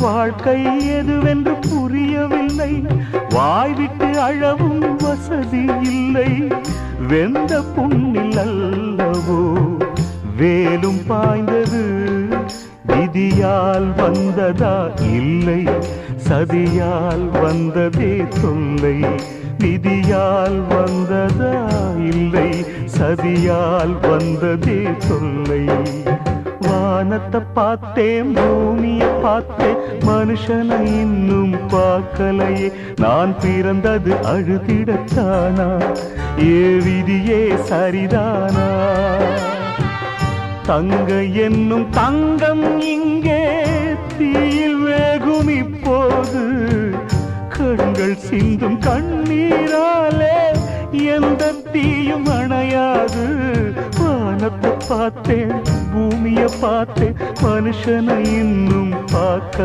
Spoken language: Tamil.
வாழ்க்கை எதுவென்று புரியவில்லை, வாய்விட்டு அழவும் வசதி இல்லை. வெந்த புண்ணில் அல்லவோ வேலும் பாய்ந்தது, விதியால் வந்ததா இல்லை, சதியால் வந்ததே தொல்லை. விதியால் வந்ததா இல்லை, சதியால் வந்ததே தொல்லை. வானத்தை பார்த்தேன், பூமியை பார்த்தேன், மனுஷனை இன்னும் பார்க்கலையே. நான் பிறந்தது அழுதிடத்தானா, ஏ விதியே சரிதானா? தங்க என்னும் தங்கம் இங்கே தீயில் வேகும் இப்போது, கண்கள் சிந்தும் கண்ணீராலே எந்த தீயும் அணையாது. வானத்தை பார்த்தேன், பூமியை பார்த்தேன், மனுஷனை இன்னும் பார்க்க